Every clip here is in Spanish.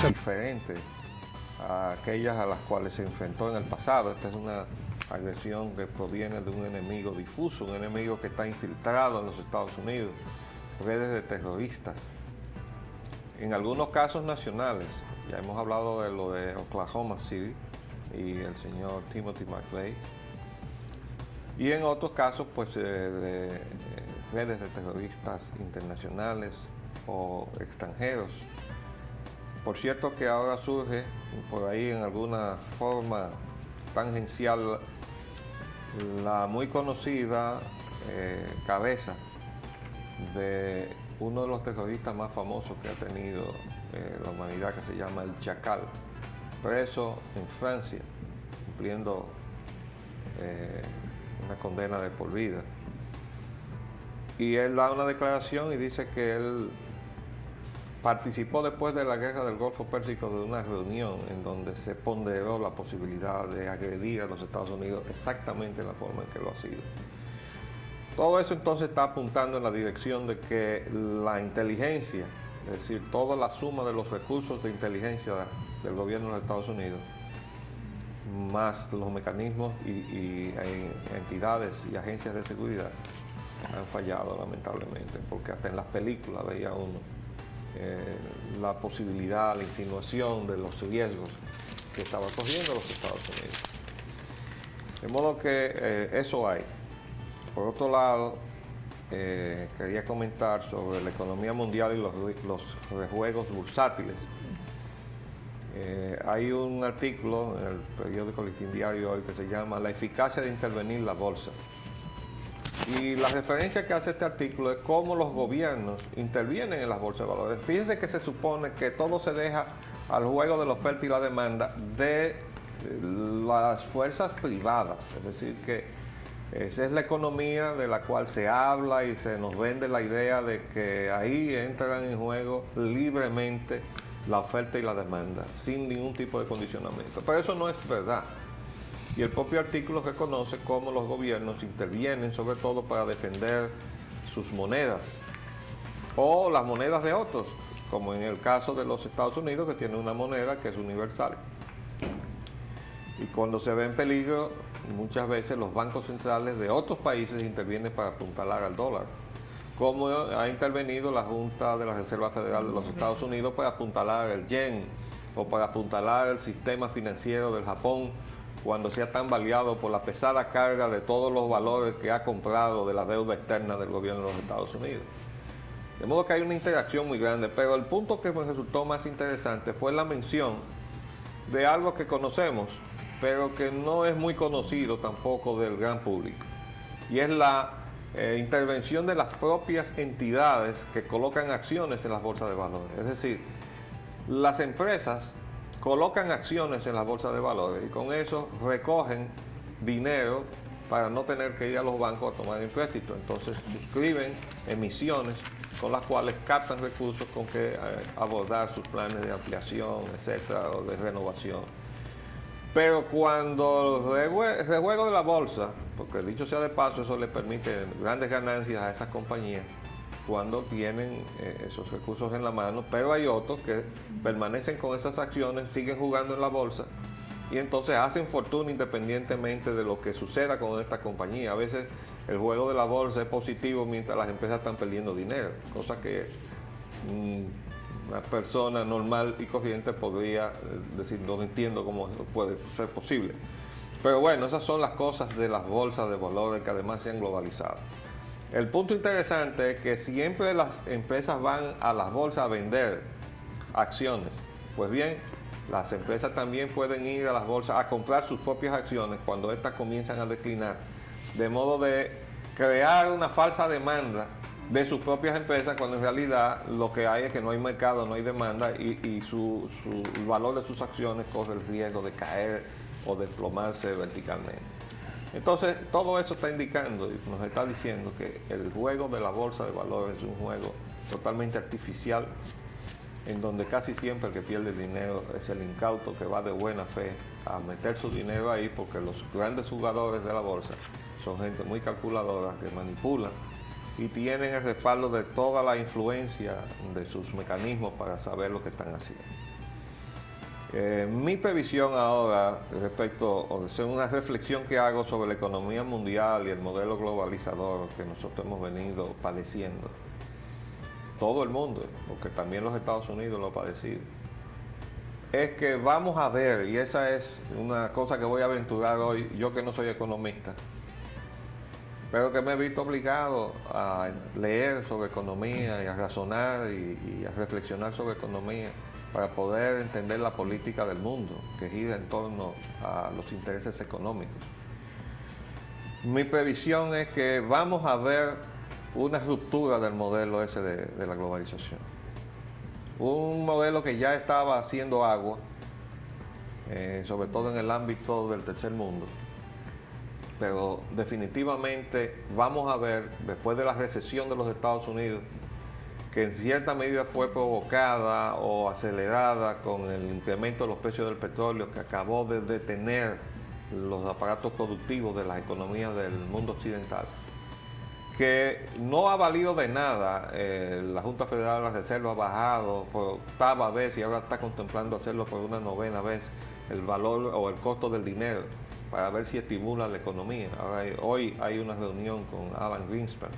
diferente a aquellas a las cuales se enfrentó en el pasado. Esta es una agresión que proviene de un enemigo difuso, un enemigo que está infiltrado en los Estados Unidos, redes de terroristas, en algunos casos nacionales. Ya hemos hablado de lo de Oklahoma City y el señor Timothy McVeigh, y en otros casos pues de redes de terroristas internacionales o extranjeros. Por cierto que ahora surge por ahí en alguna forma tangencial la muy conocida cabeza de uno de los terroristas más famosos que ha tenido la humanidad, que se llama el Chacal, preso en Francia, cumpliendo una condena de por vida. Y él da una declaración y dice que él participó después de la guerra del Golfo Pérsico de una reunión en donde se ponderó la posibilidad de agredir a los Estados Unidos exactamente en la forma en que lo ha sido. Todo eso entonces está apuntando en la dirección de que la inteligencia, es decir, toda la suma de los recursos de inteligencia del gobierno de los Estados Unidos, más los mecanismos y entidades y agencias de seguridad, han fallado lamentablemente, porque hasta en las películas veía uno la posibilidad, la insinuación de los riesgos que estaba corriendo los Estados Unidos. De modo que eso hay. Por otro lado, quería comentar sobre la economía mundial y los rejuegos bursátiles. Hay un artículo en el periódico Listín Diario hoy que se llama "La eficacia de intervenir la bolsa". Y la referencia que hace este artículo es cómo los gobiernos intervienen en las bolsas de valores. Fíjense que se supone que todo se deja al juego de la oferta y la demanda de las fuerzas privadas. Es decir, que esa es la economía de la cual se habla y se nos vende la idea de que ahí entran en juego libremente la oferta y la demanda, sin ningún tipo de condicionamiento. Pero eso no es verdad. Y el propio artículo reconoce cómo los gobiernos intervienen, sobre todo para defender sus monedas o las monedas de otros, como en el caso de los Estados Unidos, que tiene una moneda que es universal. Y cuando se ve en peligro, muchas veces los bancos centrales de otros países intervienen para apuntalar al dólar, como ha intervenido la Junta de la Reserva Federal de los Estados Unidos para apuntalar el yen o para apuntalar el sistema financiero del Japón, cuando se ha tambaleado por la pesada carga de todos los valores que ha comprado de la deuda externa del gobierno de los Estados Unidos. De modo que hay una interacción muy grande, pero el punto que me resultó más interesante fue la mención de algo que conocemos, pero que no es muy conocido tampoco del gran público, y es la intervención de las propias entidades que colocan acciones en las bolsas de valores. Es decir, las empresas colocan acciones en las bolsas de valores y con eso recogen dinero para no tener que ir a los bancos a tomar empréstito. Entonces suscriben emisiones con las cuales captan recursos con que abordar sus planes de ampliación, etcétera, o de renovación. Pero cuando el rejuego de la bolsa, porque dicho sea de paso, eso le permite grandes ganancias a esas compañías cuando tienen esos recursos en la mano, pero hay otros que permanecen con esas acciones, siguen jugando en la bolsa y entonces hacen fortuna independientemente de lo que suceda con esta compañía. A veces el juego de la bolsa es positivo mientras las empresas están perdiendo dinero, cosa que una persona normal y corriente podría decir, no entiendo cómo puede ser posible. Pero bueno, esas son las cosas de las bolsas de valores que además se han globalizado. El punto interesante es que siempre las empresas van a las bolsas a vender acciones. Pues bien, las empresas también pueden ir a las bolsas a comprar sus propias acciones cuando éstas comienzan a declinar, de modo de crear una falsa demanda de sus propias empresas, cuando en realidad lo que hay es que no hay mercado, no hay demanda y el valor de sus acciones corre el riesgo de caer o desplomarse verticalmente. Entonces, todo eso está indicando y nos está diciendo que el juego de la bolsa de valores es un juego totalmente artificial, en donde casi siempre el que pierde el dinero es el incauto que va de buena fe a meter su dinero ahí, porque los grandes jugadores de la bolsa son gente muy calculadora que manipulan y tienen el respaldo de toda la influencia de sus mecanismos para saber lo que están haciendo. Mi previsión ahora respecto, o sea, una reflexión que hago sobre la economía mundial y el modelo globalizador que nosotros hemos venido padeciendo, todo el mundo, porque también los Estados Unidos lo ha padecido, es que vamos a ver, y esa es una cosa que voy a aventurar hoy, yo que no soy economista, pero que me he visto obligado a leer sobre economía y a razonar y a reflexionar sobre economía para poder entender la política del mundo que gira en torno a los intereses económicos. Mi previsión es que vamos a ver una ruptura del modelo ese de la globalización. Un modelo que ya estaba haciendo agua, sobre todo en el ámbito del tercer mundo, pero definitivamente vamos a ver, después de la recesión de los Estados Unidos, que en cierta medida fue provocada o acelerada con el incremento de los precios del petróleo, que acabó de detener los aparatos productivos de las economías del mundo occidental, que no ha valido de nada. La Junta Federal de la Reserva ha bajado por 8ª vez y ahora está contemplando hacerlo por una 9ª vez el valor o el costo del dinero para ver si estimula la economía. Hoy hay una reunión con Alan Greenspan,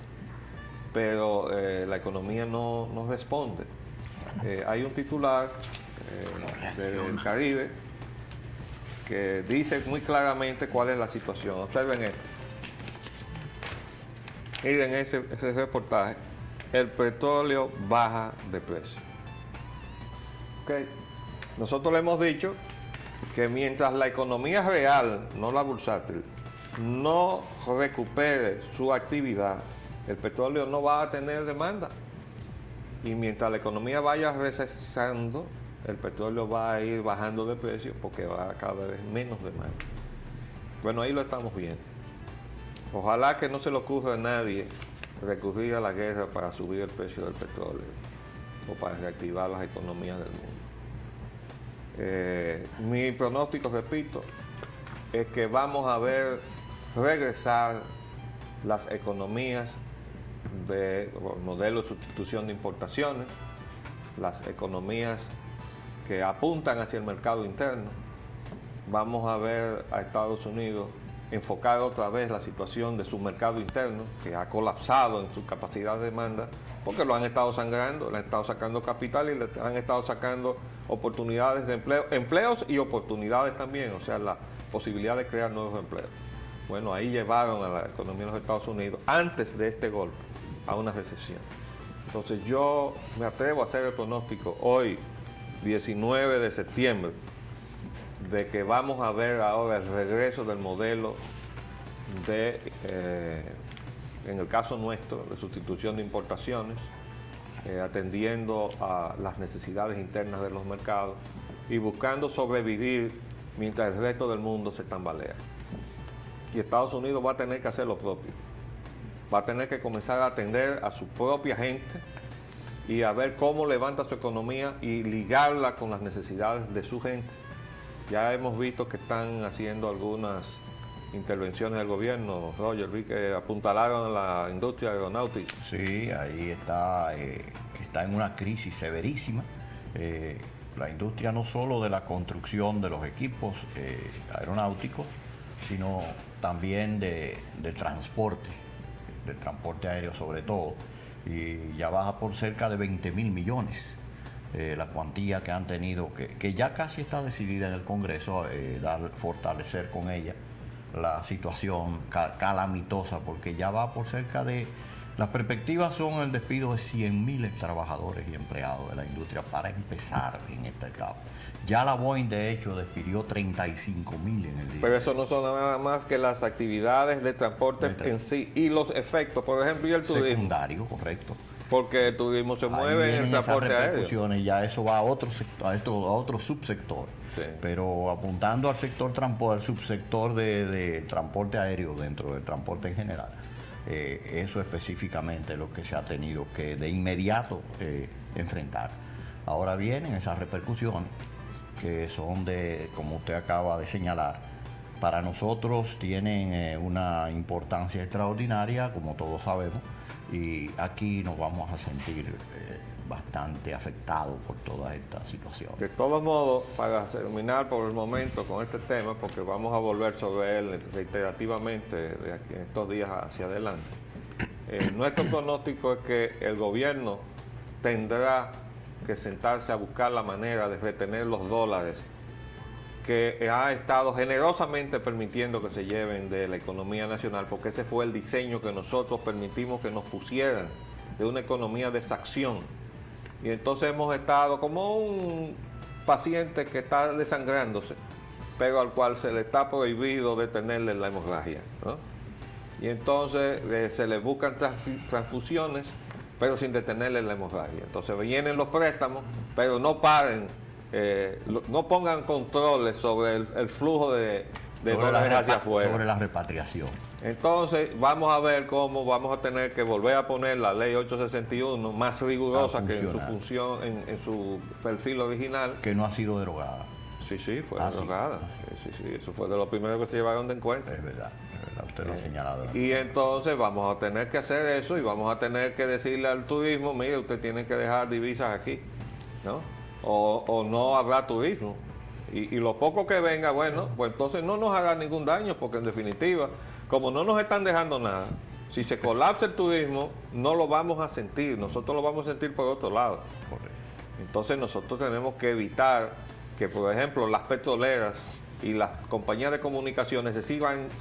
pero la economía no responde. Hay un titular del Caribe que dice muy claramente cuál es la situación. Observen esto. Miren ese reportaje. El petróleo baja de precio. Okay. Nosotros le hemos dicho que mientras la economía real, no la bursátil, no recupere su actividad, el petróleo no va a tener demanda. Y mientras la economía vaya recesando, el petróleo va a ir bajando de precio porque va a cada vez menos demanda. Bueno, ahí lo estamos viendo. Ojalá que no se le ocurra a nadie recurrir a la guerra para subir el precio del petróleo o para reactivar las economías del mundo. Mi pronóstico, repito, es que vamos a ver regresar las economías de modelo de sustitución de importaciones, las economías que apuntan hacia el mercado interno. Vamos a ver a Estados Unidos enfocar otra vez la situación de su mercado interno, que ha colapsado en su capacidad de demanda, porque lo han estado sangrando, le han estado sacando capital y le han estado sacando oportunidades de empleo, empleos y oportunidades también, o sea, la posibilidad de crear nuevos empleos. Bueno, ahí llevaron a la economía de los Estados Unidos, antes de este golpe, a una recesión. Entonces yo me atrevo a hacer el pronóstico hoy, 19 de septiembre, de que vamos a ver ahora el regreso del modelo de, en el caso nuestro, de sustitución de importaciones, atendiendo a las necesidades internas de los mercados y buscando sobrevivir mientras el resto del mundo se tambalea. Y Estados Unidos va a tener que hacer lo propio. Va a tener que comenzar a atender a su propia gente y a ver cómo levanta su economía y ligarla con las necesidades de su gente. Ya hemos visto que están haciendo algunas intervenciones del gobierno. Roger, vi que apuntalaron a la industria aeronáutica. Sí, ahí está, que está en una crisis severísima. La industria no solo de la construcción de los equipos aeronáuticos, sino también del transporte aéreo sobre todo. Y ya baja por cerca de 20.000 millones. La cuantía que han tenido, que ya casi está decidida en el Congreso, fortalecer con ella la situación calamitosa, porque ya va por cerca de... Las perspectivas son el despido de 100.000 trabajadores y empleados de la industria para empezar en esta etapa. Ya la Boeing, de hecho, despidió 35.000 en el día. Pero eso no son nada más que las actividades de transporte en sí y los efectos, por ejemplo, y el turismo. Secundario, correcto. Porque el turismo se mueve en el transporte aéreo. Ya eso va a otro sector, a otro subsector. Sí. Pero apuntando al sector al subsector de transporte aéreo dentro del transporte en general, eso específicamente es lo que se ha tenido que de inmediato enfrentar. Ahora vienen esas repercusiones que son como usted acaba de señalar, para nosotros tienen una importancia extraordinaria, como todos sabemos, y aquí nos vamos a sentir bastante afectado por toda esta situación. De todos modos, para terminar por el momento con este tema, porque vamos a volver sobre él reiterativamente de aquí en estos días hacia adelante, nuestro pronóstico es que el gobierno tendrá que sentarse a buscar la manera de retener los dólares que ha estado generosamente permitiendo que se lleven de la economía nacional, porque ese fue el diseño que nosotros permitimos que nos pusieran, de una economía de exacción. Y entonces hemos estado como un paciente que está desangrándose, pero al cual se le está prohibido detenerle la hemorragia, ¿no? Y entonces se le buscan transfusiones, pero sin detenerle la hemorragia. Entonces vienen los préstamos, pero no paren, no pongan controles sobre el flujo de dólares hacia afuera. Sobre la repatriación. Entonces vamos a ver cómo vamos a tener que volver a poner la ley 861 más rigurosa que en su función, en su perfil original. Que no ha sido derogada. Sí, fue derogada. Sí, eso fue de lo primero que se llevaron de encuentro. Es verdad, usted lo ha señalado. Y entonces vamos a tener que hacer eso y vamos a tener que decirle al turismo, mire, usted tiene que dejar divisas aquí, ¿no? O no habrá turismo. Y lo poco que venga, bueno, pues entonces no nos haga ningún daño, porque en definitiva, como no nos están dejando nada, si se colapsa el turismo, no lo vamos a sentir, nosotros lo vamos a sentir por otro lado. Entonces nosotros tenemos que evitar que, por ejemplo, las petroleras y las compañías de comunicaciones se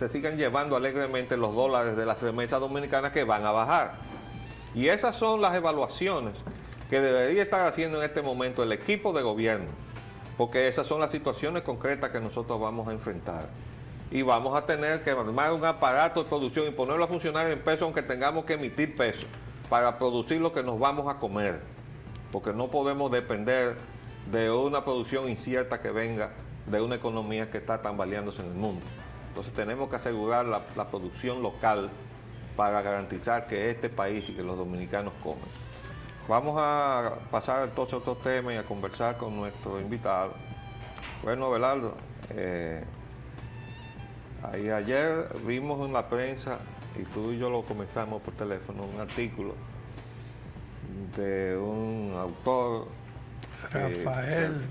sigan llevando alegremente los dólares de las remesas dominicanas, que van a bajar. Y esas son las evaluaciones que debería estar haciendo en este momento el equipo de gobierno, porque esas son las situaciones concretas que nosotros vamos a enfrentar. Y vamos a tener que armar un aparato de producción y ponerlo a funcionar en pesos, aunque tengamos que emitir pesos, para producir lo que nos vamos a comer, porque no podemos depender de una producción incierta que venga de una economía que está tambaleándose en el mundo. Entonces tenemos que asegurar la producción local para garantizar que este país y que los dominicanos comen. Vamos a pasar entonces a otro tema y a conversar con nuestro invitado. Bueno, Abelardo, ayer vimos en la prensa, y tú y yo lo comenzamos por teléfono, un artículo de un autor, Rafael.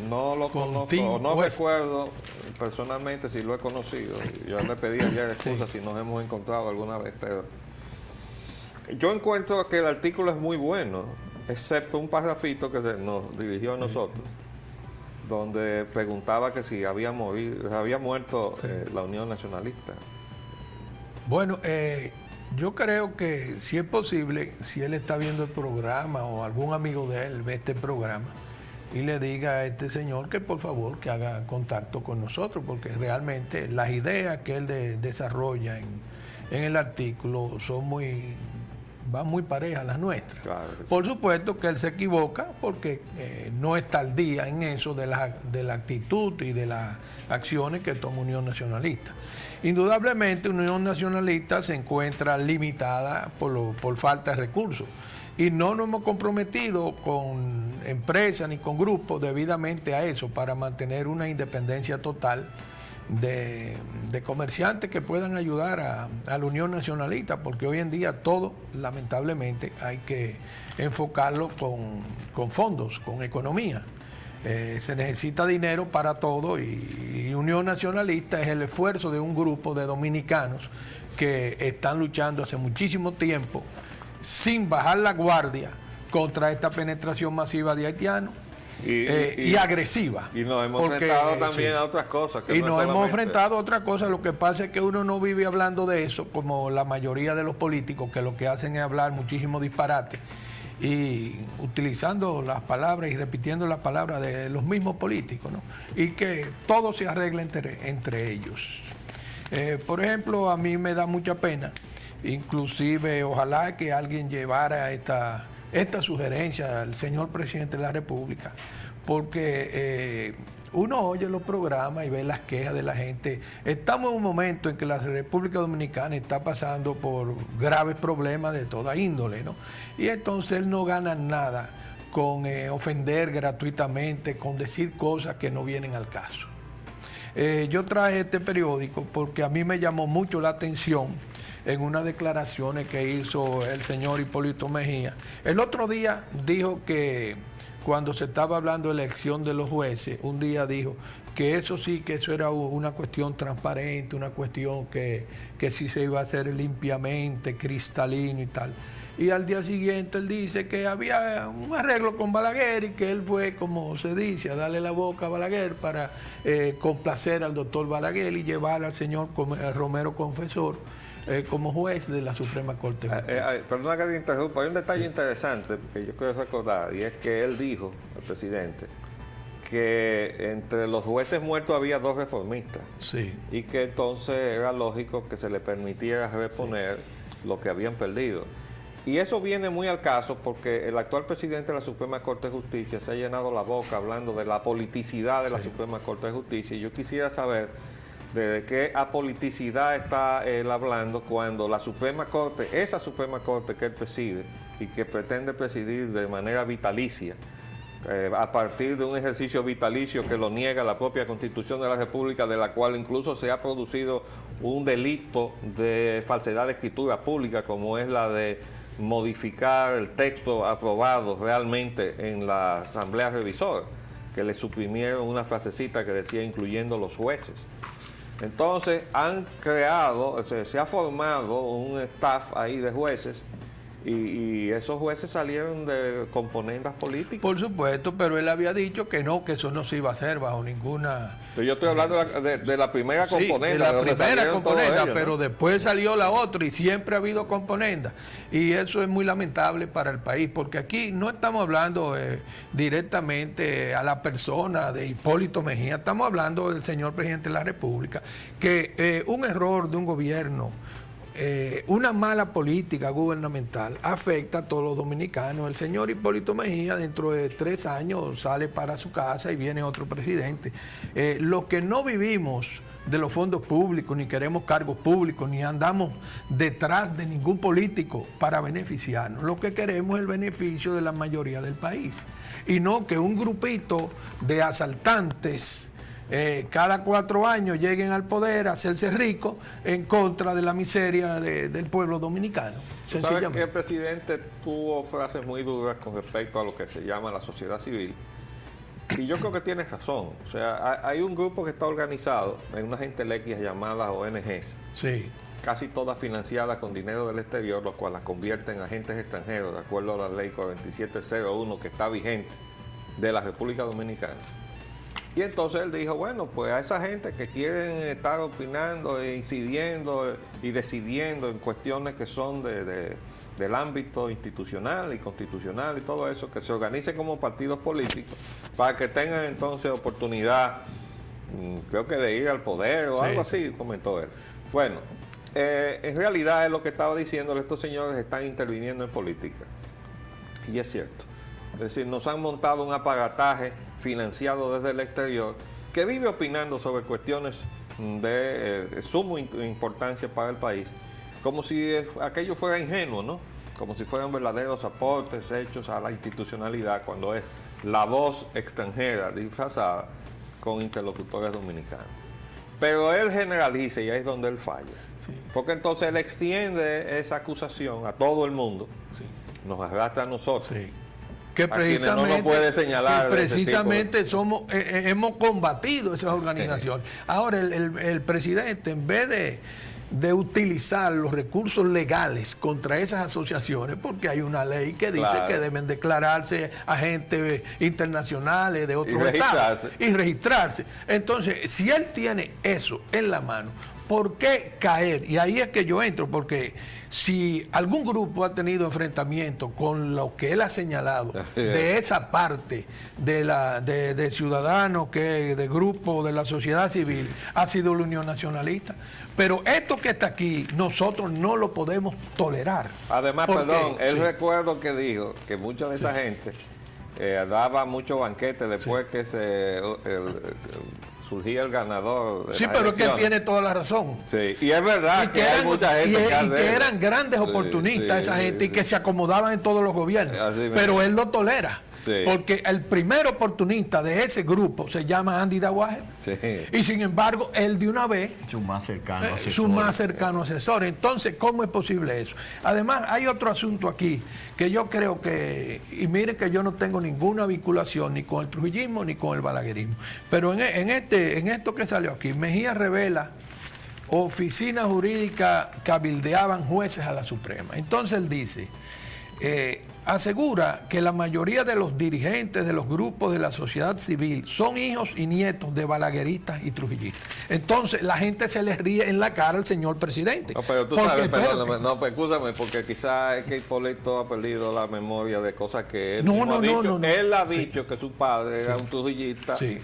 No lo conozco, o no recuerdo personalmente si lo he conocido. Yo le pedí ayer excusas si nos hemos encontrado alguna vez, pero yo encuentro que el artículo es muy bueno, excepto un parrafito que se nos dirigió a nosotros, donde preguntaba que si había muerto la Unión Nacionalista. Bueno, yo creo que si es posible, si él está viendo el programa o algún amigo de él ve este programa, y le diga a este señor que por favor que haga contacto con nosotros, porque realmente las ideas que él desarrolla en el artículo van muy parejas a las nuestras. Claro que sí. Por supuesto que él se equivoca porque no está al día en eso de la actitud y de las acciones que toma Unión Nacionalista. Indudablemente Unión Nacionalista se encuentra limitada por falta de recursos. Y no nos hemos comprometido con empresas ni con grupos debidamente a eso, para mantener una independencia total de comerciantes que puedan ayudar a la Unión Nacionalista, porque hoy en día todo, lamentablemente, hay que enfocarlo con fondos, con economía. Se necesita dinero para todo y Unión Nacionalista es el esfuerzo de un grupo de dominicanos que están luchando hace muchísimo tiempo sin bajar la guardia contra esta penetración masiva de haitianos y agresiva. Y nos hemos enfrentado también a otras cosas. Y nos hemos enfrentado a otras cosas. Lo que pasa es que uno no vive hablando de eso, como la mayoría de los políticos, que lo que hacen es hablar muchísimo disparate y utilizando las palabras y repitiendo las palabras de los mismos políticos, ¿no? Y que todo se arregla entre ellos. Por ejemplo, a mí me da mucha pena. Inclusive, ojalá que alguien llevara esta sugerencia al señor presidente de la República, porque uno oye los programas y ve las quejas de la gente. Estamos en un momento en que la República Dominicana está pasando por graves problemas de toda índole, ¿no? Y entonces él no gana nada con ofender gratuitamente, con decir cosas que no vienen al caso. Yo traje este periódico porque a mí me llamó mucho la atención en unas declaraciones que hizo el señor Hipólito Mejía. El otro día dijo que cuando se estaba hablando de elección de los jueces, un día dijo que eso sí, que eso era una cuestión transparente, una cuestión que sí se iba a hacer limpiamente, cristalino y tal. Y al día siguiente él dice que había un arreglo con Balaguer y que él fue, como se dice, a darle la boca a Balaguer para complacer al doctor Balaguer y llevar al señor Romero Confesor como juez de la Suprema Corte. Perdona que te interrumpa, hay un detalle interesante que yo quiero recordar, y es que él dijo, el presidente, que entre los jueces muertos había 2 reformistas. Sí. Y que entonces era lógico que se le permitiera reponer lo que habían perdido. Y eso viene muy al caso porque el actual presidente de la Suprema Corte de Justicia se ha llenado la boca hablando de la politicidad de la Suprema Corte de Justicia, y yo quisiera saber de qué apoliticidad está él hablando cuando la Suprema Corte, esa Suprema Corte que él preside y que pretende presidir de manera vitalicia, a partir de un ejercicio vitalicio que lo niega la propia Constitución de la República, de la cual incluso se ha producido un delito de falsedad de escritura pública, como es la de modificar el texto aprobado realmente en la Asamblea Revisora, que le suprimieron una frasecita que decía incluyendo los jueces. Entonces han creado, se ha formado un staff ahí de jueces, y esos jueces salieron de componendas políticas. Por supuesto, pero él había dicho que no, que eso no se iba a hacer bajo ninguna... Pero yo estoy hablando de la primera componenda. Sí, de la primera componenda, ellos, pero ¿no? Después salió la otra y siempre ha habido componendas. Y eso es muy lamentable para el país, porque aquí no estamos hablando directamente a la persona de Hipólito Mejía, estamos hablando del señor presidente de la República, que un error de un gobierno, una mala política gubernamental afecta a todos los dominicanos. El señor Hipólito Mejía dentro de 3 años sale para su casa y viene otro presidente. Los que no vivimos de los fondos públicos, ni queremos cargos públicos, ni andamos detrás de ningún político para beneficiarnos, lo que queremos es el beneficio de la mayoría del país, y no que un grupito de asaltantes cada 4 años lleguen al poder a hacerse ricos en contra de la miseria del pueblo dominicano. ¿Sabes que el presidente tuvo frases muy duras con respecto a lo que se llama la sociedad civil? Y yo creo que tiene razón. O sea, hay un grupo que está organizado en unas entelequias llamadas ONGs, sí, casi todas financiadas con dinero del exterior, lo cual las convierte en agentes extranjeros, de acuerdo a la ley 4701 que está vigente de la República Dominicana. Y entonces él dijo, bueno, pues a esa gente que quieren estar opinando e incidiendo y decidiendo en cuestiones que son del ámbito institucional y constitucional y todo eso, que se organicen como partidos políticos para que tengan entonces oportunidad, creo que de ir al poder o algo así, comentó él. Bueno, en realidad es lo que estaba diciendo, estos señores están interviniendo en política. Y es cierto. Es decir, nos han montado un aparataje financiado desde el exterior que vive opinando sobre cuestiones de suma importancia para el país, como si aquello fuera ingenuo, ¿no? Como si fueran verdaderos aportes hechos a la institucionalidad, cuando es la voz extranjera disfrazada con interlocutores dominicanos. Pero él generaliza y ahí es donde él falla. Sí. Porque entonces él extiende esa acusación a todo el mundo, sí, nos arrastra a nosotros. Sí. Que precisamente, no lo puede señalar, que precisamente hemos combatido esas organizaciones. Sí. Ahora el presidente, en vez de utilizar los recursos legales contra esas asociaciones, porque hay una ley que dice que deben declararse agentes internacionales de otros estados y registrarse. Entonces, si él tiene eso en la mano, ¿por qué caer? Y ahí es que yo entro, porque si algún grupo ha tenido enfrentamiento con lo que él ha señalado de esa parte de ciudadanos, de grupo de la sociedad civil, ha sido la Unión Nacionalista. Pero esto que está aquí, nosotros no lo podemos tolerar. Además, perdón, él recuerdo que dijo que mucha de esa gente daba muchos banquetes después que surgía el ganador de pero es que él tiene toda la razón. Sí, y es verdad que hay mucha gente que eran grandes oportunistas esa gente y que se acomodaban en todos los gobiernos, pero él lo tolera. Sí. Porque el primer oportunista de ese grupo se llama Andy Dawager. Sí. Y sin embargo, él de una vez Su más cercano asesor. su más cercano asesor. Entonces, ¿cómo es posible eso? Además, hay otro asunto aquí que yo creo que, y miren que yo no tengo ninguna vinculación ni con el trujillismo ni con el balaguerismo, pero en esto que salió aquí, Mejía revela oficinas jurídicas cabildeaban jueces a la Suprema. Entonces él dice, asegura que la mayoría de los dirigentes de los grupos de la sociedad civil son hijos y nietos de balagueristas y trujillistas. Entonces la gente se les ríe en la cara al señor presidente. No, pero tú Porque, sabes, espérate, perdóname, no, pues, escúchame, porque quizás es que Hipólito ha perdido la memoria de cosas que él No, mismo no, ha dicho. no. Él ha Sí. dicho que su padre era un trujillista Sí.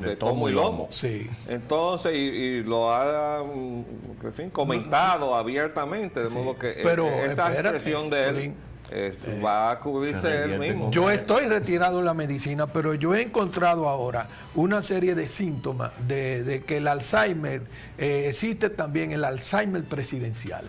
de tomo y lomo. Sí. Entonces, y lo ha en fin, comentado abiertamente, de modo que Pero, esa espérate, expresión de él Colín, va a cubrirse se él revierte mismo. con- Yo estoy retirado de la medicina, pero yo he encontrado ahora una serie de síntomas de que el Alzheimer, existe también el Alzheimer presidencial.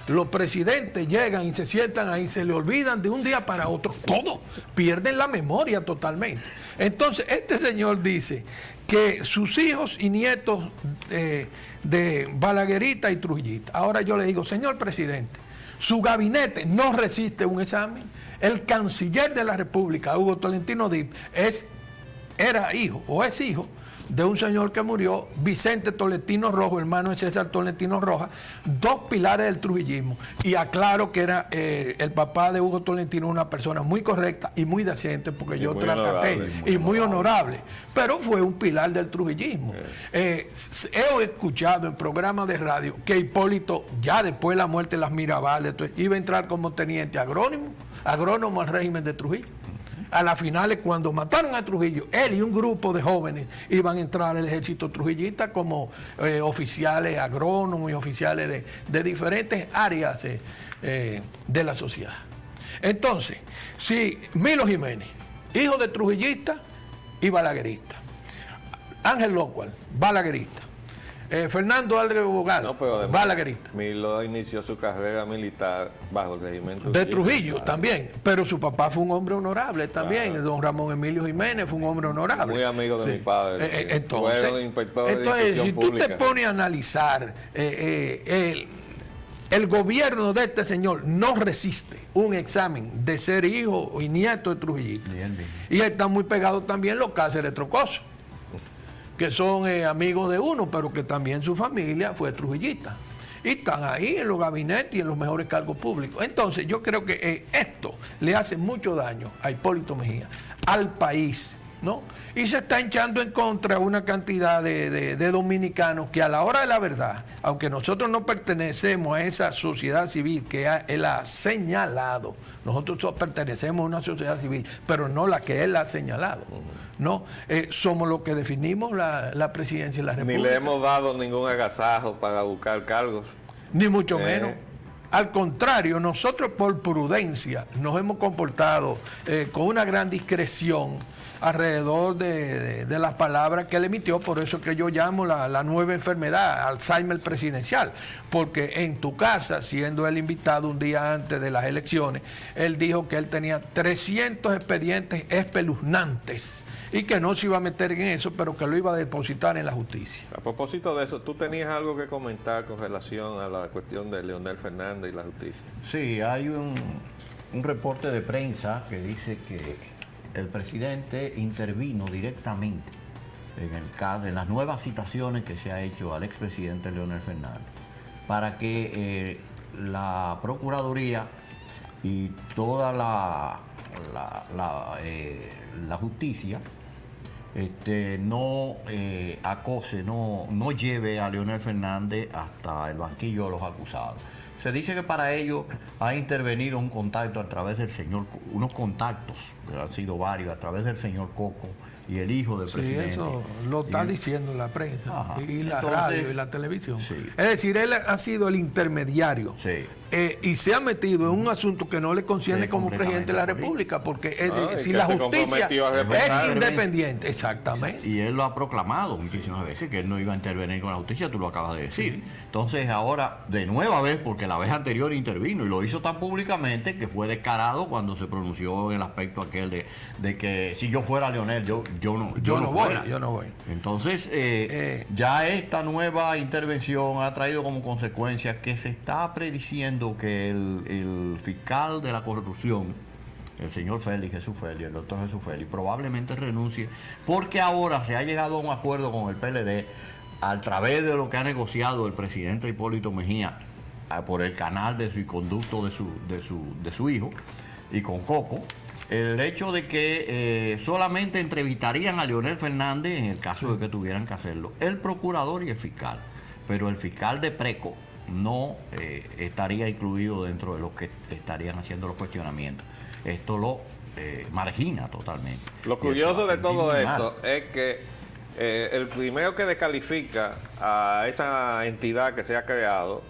Los presidentes llegan y se sientan ahí, se le olvidan de un día para otro todo, pierden la memoria totalmente. Entonces, este señor dice que sus hijos y nietos de balaguerita y trujillita. Ahora yo le digo, señor presidente, su gabinete no resiste un examen. El canciller de la República, Hugo Tolentino Dipp, era hijo o es hijo de un señor que murió, Vicente Tolentino Rojo, hermano de César Tolentino Rojas, dos pilares del trujillismo. Y aclaro que era el papá de Hugo Tolentino, una persona muy correcta y muy decente, porque yo muy traté honorable, y muy honorable, pero fue un pilar del trujillismo. He escuchado en programas de radio que Hipólito, ya después de la muerte de las Mirabal, iba a entrar como teniente agrónomo al régimen de Trujillo. A las finales, cuando mataron a Trujillo, él y un grupo de jóvenes iban a entrar al ejército trujillista como oficiales agrónomos y oficiales de diferentes áreas de la sociedad. Entonces, si Milo Jiménez, hijo de trujillista y balaguerista, Ángel Lócual, balaguerista, Fernando Álvarez Bogal, No, pero además, balaguerista, Milo inició su carrera militar bajo el régimen de Trujillo también, pero su papá fue un hombre honorable también, Claro. don Ramón Emilio Jiménez fue un hombre honorable. Muy amigo de mi padre. Entonces, Fueron inspectores de si inspección tú te pública. pones a analizar, el gobierno de este señor no resiste un examen de ser hijo y nieto de Trujillito. Bien. Y están muy pegados también los Cáceres Trocoso, que son amigos de uno, pero que también su familia fue trujillista. Y están ahí en los gabinetes y en los mejores cargos públicos. Entonces, yo creo que esto le hace mucho daño a Hipólito Mejía, al país, ¿no? Y se está echando en contra una cantidad de dominicanos que a la hora de la verdad, aunque nosotros no pertenecemos a esa sociedad civil que él ha señalado, nosotros pertenecemos a una sociedad civil, pero no la que él ha señalado, ¿no? Somos los que definimos la presidencia de la Ni República. le hemos dado ningún agasajo para buscar cargos. Ni mucho menos. Al contrario, nosotros por prudencia nos hemos comportado con una gran discreción alrededor de las palabras que él emitió, por eso que yo llamo la nueva enfermedad, Alzheimer presidencial, porque en tu casa, siendo él invitado un día antes de las elecciones, él dijo que él tenía 300 expedientes espeluznantes y que no se iba a meter en eso, pero que lo iba a depositar en la justicia. A propósito de eso, ¿tú tenías algo que comentar con relación a la cuestión de Leonel Fernández y la justicia? Sí, hay un reporte de prensa que dice que el presidente intervino directamente en el caso, en las nuevas citaciones que se ha hecho al expresidente Leonel Fernández, para que la Procuraduría y toda la justicia no acose, no lleve a Leonel Fernández hasta el banquillo de los acusados. Se dice que para ello ha intervenido un contacto a través del señor, unos contactos, han sido varios, a través del señor Coco y el hijo del Sí, presidente. eso lo está Y- diciendo la prensa, Ajá. y la Entonces, radio y la televisión. sí. Es decir, él ha sido el intermediario. Sí. Y se ha metido en un asunto que no le concierne Sí, como presidente de la completamente República, porque Y si que la se justicia comprometió a es respetar. independiente, exactamente. Y él lo ha proclamado muchísimas veces que él no iba a intervenir con la justicia, tú lo acabas de decir. Entonces ahora, de nueva vez, porque la vez anterior intervino y lo hizo tan públicamente que fue descarado cuando se pronunció en el aspecto aquel de que si yo fuera Leonel, yo no fuera. Yo no voy. Entonces, ya esta nueva intervención ha traído como consecuencia que se está prediciendo que el fiscal de la corrupción, el señor Félix, Jesús Félix, el doctor Jesús Félix, probablemente renuncie, porque ahora se ha llegado a un acuerdo con el PLD a través de lo que ha negociado el presidente Hipólito Mejía por el canal de su conducto de su hijo y con Coco. El hecho de que solamente entrevistarían a Leonel Fernández en el caso de que tuvieran que hacerlo, el procurador y el fiscal, pero el fiscal de Preco no estaría incluido dentro de los que estarían haciendo los cuestionamientos. Esto lo margina totalmente. Lo curioso de todo Marginal. esto es que el primero que descalifica a esa entidad que se ha creado,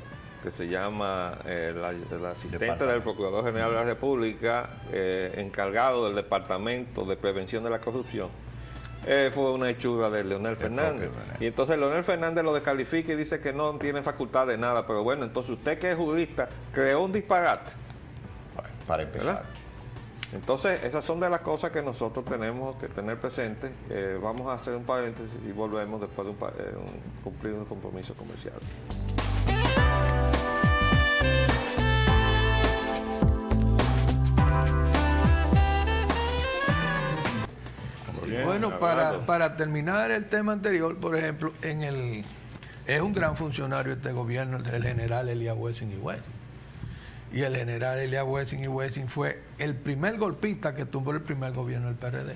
que se llama el asistente del Procurador General de la República, encargado del Departamento de Prevención de la Corrupción, fue una hechura de Leonel Fernández. Y entonces Leonel Fernández lo descalifica y dice que no tiene facultad de nada. Pero bueno, entonces usted que es jurista creó un disparate. Bueno, para empezar. ¿Verdad? Entonces, esas son de las cosas que nosotros tenemos que tener presentes. Vamos a hacer un paréntesis y volvemos después de cumplir un compromiso comercial. Bueno, para terminar el tema anterior, por ejemplo, es un gran funcionario este gobierno, el general Elías Wessing y Wessing. Y el general Elías Wessing y Wessing fue el primer golpista que tumbó el primer gobierno del PRD.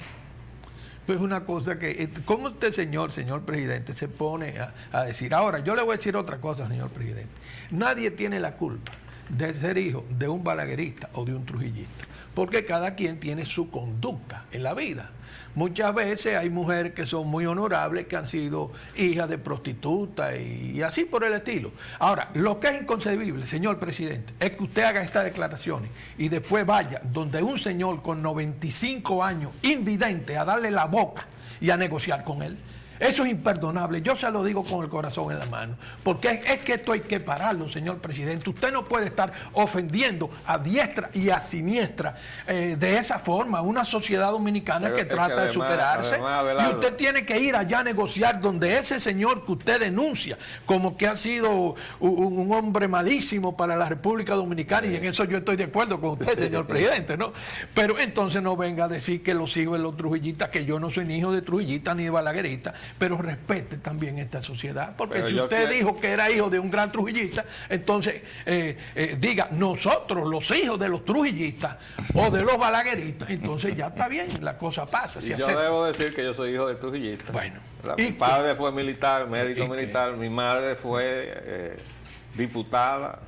Pues una cosa que, ¿cómo usted, señor presidente, se pone a decir? Ahora, yo le voy a decir otra cosa, señor presidente. Nadie tiene la culpa de ser hijo de un balaguerista o de un trujillista, porque cada quien tiene su conducta en la vida. Muchas veces hay mujeres que son muy honorables, que han sido hijas de prostitutas y así por el estilo. Ahora, lo que es inconcebible, señor presidente, es que usted haga estas declaraciones y después vaya donde un señor con 95 años, invidente, a darle la boca y a negociar con él. Eso es imperdonable, yo se lo digo con el corazón en la mano, porque es que esto hay que pararlo, señor presidente. Usted no puede estar ofendiendo a diestra y a siniestra de esa forma una sociedad dominicana Pero que es que además, de superarse. Abelardo, Y usted tiene que ir allá a negociar donde ese señor que usted denuncia como que ha sido un hombre malísimo para la República Dominicana, y en eso yo estoy de acuerdo con usted, señor presidente, ¿no? Pero entonces no venga a decir que los hijos de los trujillistas, que yo no soy ni hijo de trujillista ni de balaguerista, pero respete también esta sociedad, porque pero si usted dijo que era hijo de un gran trujillista, entonces diga, nosotros los hijos de los trujillistas o de los balagueristas, entonces ya está bien, la cosa pasa. Y yo debo decir que yo soy hijo de trujillista. Bueno. Mi padre fue militar, médico militar, mi madre fue diputada.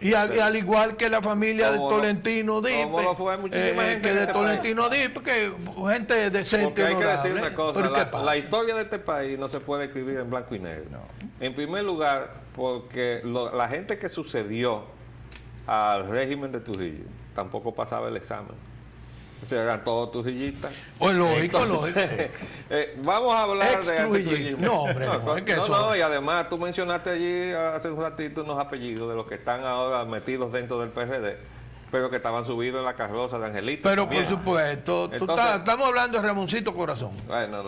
Y al igual que la familia de ¿Cómo Tolentino Dipe, cómo lo fue muchísima gente que en de este Tolentino Dipe, que gente decente, Porque hay que decir honorable. una cosa, ¿Pero qué pasa? la historia de este país no se puede escribir en blanco y negro. En primer lugar, porque la gente que sucedió al régimen de Trujillo tampoco pasaba el examen. O sea, eran todos trujillistas. Pues lógico, Entonces, vamos a hablar de Ex-trujillismo. No, hombre, no, es que eso- y además tú mencionaste allí hace un ratito unos apellidos de los que están ahora metidos dentro del PRD, pero que estaban subidos en la carroza de Angelito. Pero también. por supuesto, Entonces- estamos hablando de Ramoncito Corazón, Bueno,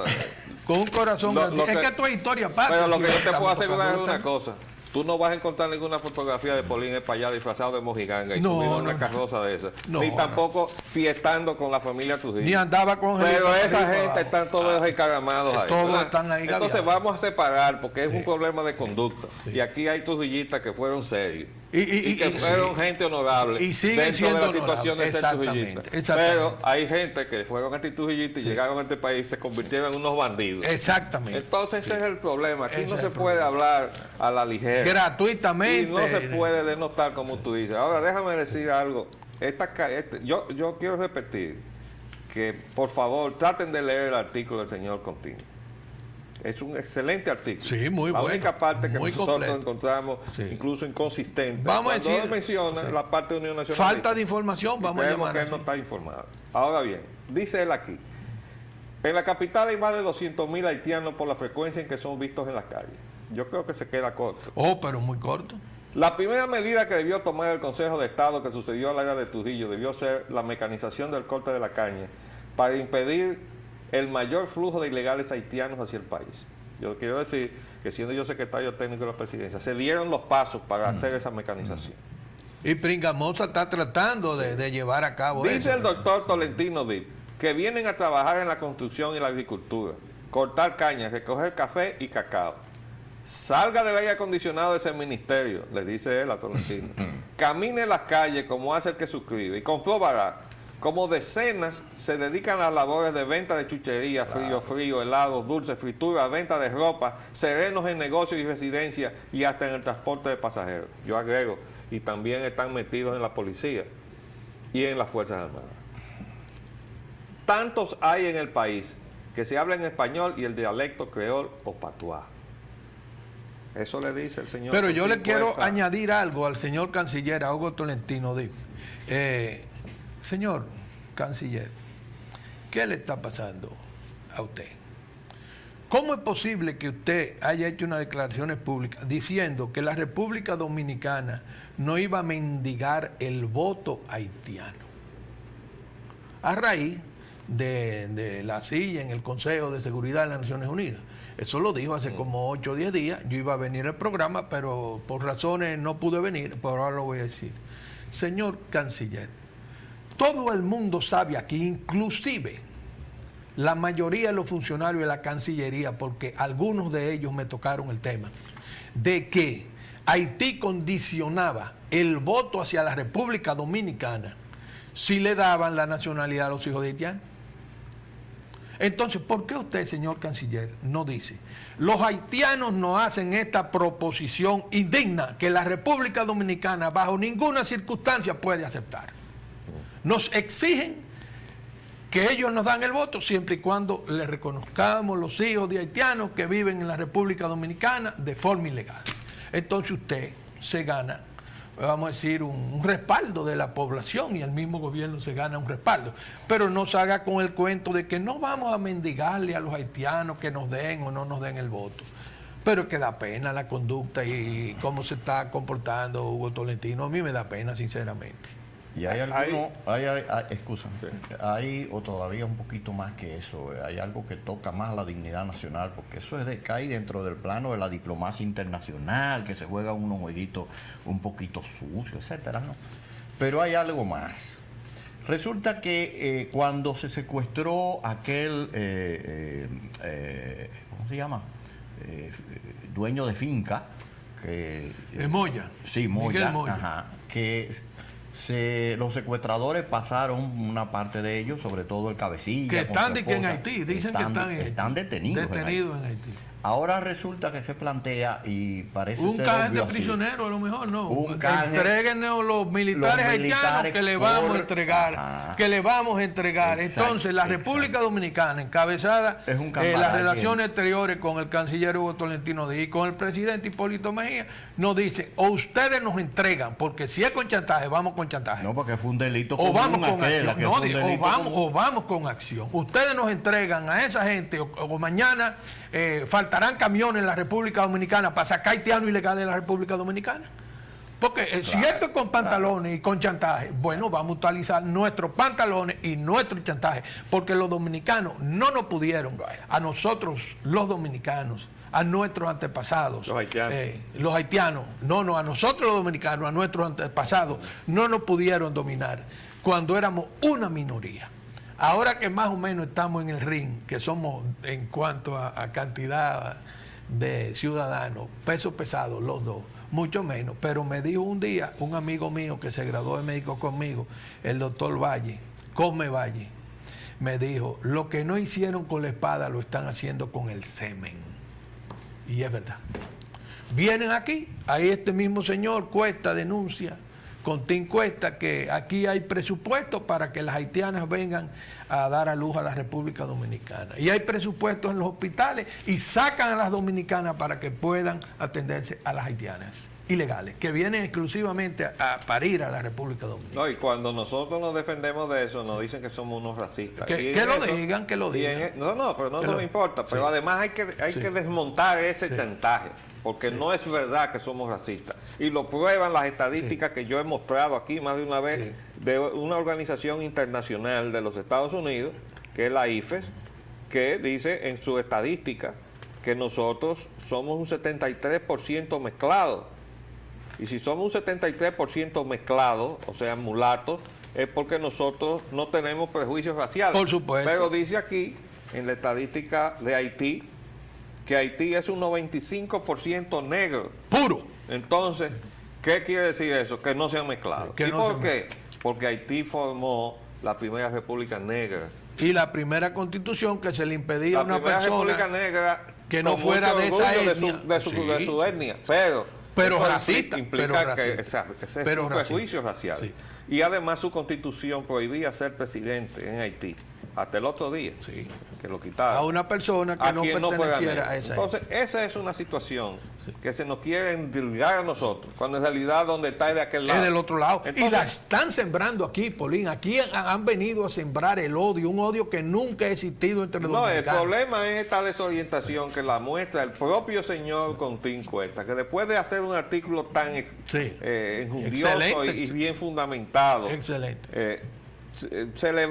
con un corazón Lo- grande. lo Es que- que tu historia aparte. pero lo si que yo te estamos puedo asegurar es tocando una el cosa. Tú no vas a encontrar ninguna fotografía de Polín Espallá disfrazado de mojiganga y No, subido en una no. carroza de esas. No, Ni no. tampoco fiestando con la familia Trujillo. Ni andaba con Pero Angelito esa arriba, gente abajo. están todos encaramados ahí. todos ¿verdad? están ahí Entonces gaviados. vamos a separar porque es Sí. un problema de conducta. Sí. Y aquí hay trujillistas que fueron serios. Y que fueron sí. gente honorable Y siguen dentro siendo de la honorables. situación de ser Exactamente, trujillista. exactamente. Pero hay gente que fueron antitrujillistas y llegaron a este país y se convirtieron en unos bandidos. Exactamente. Entonces ese es el problema. Aquí Ese no es se el puede hablar a la ligera. Gratuitamente. Y no se puede denotar como tú dices. Ahora déjame decir algo. Yo quiero repetir que por favor traten de leer el artículo del señor Contini. Es un excelente artículo. Sí, muy la bueno. única parte que Muy nosotros completo. encontramos Sí. incluso inconsistente. Vamos a Cuando decir, él menciona sí, la parte de Unión Nacional. falta de información, vamos a creemos llamar que él así. no está informado. Ahora bien, dice él aquí, en la capital hay más de 200.000 haitianos por la frecuencia en que son vistos en las calles. Yo creo que se queda corto. Oh, pero muy corto. La primera medida que debió tomar el Consejo de Estado que sucedió al área de Trujillo debió ser la mecanización del corte de la caña para impedir el mayor flujo de ilegales haitianos hacia el país. Yo quiero decir que siendo yo secretario técnico de la presidencia, se dieron los pasos para hacer esa mecanización. Y Pringamosa está tratando de llevar a cabo eso. Dice el doctor Tolentino Dip que vienen a trabajar en la construcción y la agricultura, cortar cañas, recoger café y cacao. Salga del aire acondicionado de ese ministerio, le dice él a Tolentino. Camine las calles como hace el que suscribe y comprobará como decenas se dedican a las labores de venta de chuchería, frío, helados, dulces, fritura, venta de ropa, serenos en negocios y residencias y hasta en el transporte de pasajeros. Yo agrego, y también están metidos en la policía y en las Fuerzas Armadas. Tantos hay en el país que se habla en español y el dialecto creol o patuá. Eso le dice el señor. Pero yo le quiero Cuesta. añadir algo al señor canciller, a Hugo Tolentino Dip. Señor canciller, ¿qué le está pasando a usted? ¿Cómo es posible que usted haya hecho unas declaraciones públicas diciendo que la República Dominicana no iba a mendigar el voto haitiano? A raíz de la silla en el Consejo de Seguridad de las Naciones Unidas. Eso lo dijo hace como 8 o 10 días. Yo iba a venir al programa, pero por razones no pude venir, pero ahora lo voy a decir. Señor canciller, todo el mundo sabe aquí, inclusive la mayoría de los funcionarios de la Cancillería, porque algunos de ellos me tocaron el tema, de que Haití condicionaba el voto hacia la República Dominicana si le daban la nacionalidad a los hijos de haitianos. Entonces, ¿por qué usted, señor canciller, no dice, los haitianos no hacen esta proposición indigna que la República Dominicana bajo ninguna circunstancia puede aceptar? Nos exigen que ellos nos dan el voto siempre y cuando le reconozcamos los hijos de haitianos que viven en la República Dominicana de forma ilegal. Entonces usted se gana, vamos a decir, un respaldo de la población y el mismo gobierno se gana un respaldo. Pero no se haga con el cuento de que no vamos a mendigarle a los haitianos que nos den o no nos den el voto. Pero que da pena la conducta y cómo se está comportando Hugo Tolentino. A mí me da pena, sinceramente. Y hay alguno, excúsame, hay o todavía un poquito más que eso, hay algo que toca más la dignidad nacional, porque eso cae dentro del plano de la diplomacia internacional, que se juega unos jueguitos un poquito sucios, etcétera, ¿no? Pero hay algo más. Resulta que cuando se secuestró aquel, ¿cómo se llama? Dueño de finca, que... Moya. Sí, Moya, Miguel Moya. Ajá, que... los secuestradores pasaron una parte de ellos, sobre todo el cabecilla. Que están con su en esposa. Haití, dicen que están detenidos. Detenidos en Haití. Ahora resulta que se plantea y parece Un ser canje obvio de así. prisioneros, a lo mejor no. Un canje. Entréguenos los militares haitianos que le vamos a entregar. Ajá. Que le vamos a entregar. Exacto, Entonces, la República Dominicana, encabezada Es un las cambalache. relaciones exteriores con el canciller Hugo Tolentino Díaz y con el presidente Hipólito Mejía, nos dice, o ustedes nos entregan, porque si es con chantaje, vamos con chantaje. No, porque fue un delito O vamos común con aquel, acción. que No, fue un digo, delito común. o vamos con acción. Ustedes nos entregan a esa gente o mañana faltarán camiones en la República Dominicana para sacar haitianos ilegales de la República Dominicana. Porque si esto es con pantalones y con chantaje, bueno, vamos a utilizar nuestros pantalones y nuestro chantaje, porque los dominicanos no nos pudieron, a nosotros los dominicanos, a nuestros antepasados, los haitianos, no, a nosotros los dominicanos, a nuestros antepasados, no nos pudieron dominar cuando éramos una minoría. Ahora que más o menos estamos en el ring, que somos en cuanto a cantidad de ciudadanos, peso pesado los dos, mucho menos, pero me dijo un día un amigo mío que se graduó de médico conmigo, el doctor Valle, Cosme Valle, me dijo, lo que no hicieron con la espada lo están haciendo con el semen. Y es verdad. Vienen aquí, ahí este mismo señor Cuesta denuncia con Tim Cuesta que aquí hay presupuesto para que las haitianas vengan a dar a luz a la República Dominicana. Y hay presupuestos en los hospitales y sacan a las dominicanas para que puedan atenderse a las haitianas ilegales, que vienen exclusivamente a parir a la República Dominicana. No, y cuando nosotros nos defendemos de eso, nos dicen que somos unos racistas. Que lo digan, que lo digan. No, pero no nos importa. Pero sí. además hay que desmontar ese Sí. chantaje, porque no es verdad que somos racistas. Y lo prueban las estadísticas que yo he mostrado aquí más de una vez, Sí. de una organización internacional de los Estados Unidos, que es la IFES, que dice en su estadística que nosotros somos un 73% mezclados. Y si somos un 73% mezclados, o sea, mulatos, es porque nosotros no tenemos prejuicios raciales. Por supuesto. Pero dice aquí, en la estadística de Haití, que Haití es un 95% negro. Puro. Entonces, ¿qué quiere decir eso? Que no se han mezclado. Sí, que ¿Y no por se qué? Porque Haití formó la primera república negra. Y la primera constitución que se le impedía La a una primera república persona negra que no con fuera mucho de esa orgullo etnia. de Sí. su etnia. Pero eso racista. implica Pero que racista. ese es Pero un racista. prejuicio racial. Sí. Y además su constitución prohibía ser presidente en Haití. Hasta el otro día, Sí. que lo quitaron. A una persona que A no quien fuera perteneciera negro. a esa Entonces, esa es una situación que se nos quiere endilgar a nosotros, cuando en realidad donde está es de aquel lado. es del otro lado. Entonces, y la están sembrando aquí, Polín. Aquí han venido a sembrar el odio, un odio que nunca ha existido entre los no, el dominicanos. problema es esta desorientación que la muestra el propio señor Contín Cuesta, que después de hacer un artículo tan Sí. enjundioso Excelente. y bien fundamentado, Excelente. se le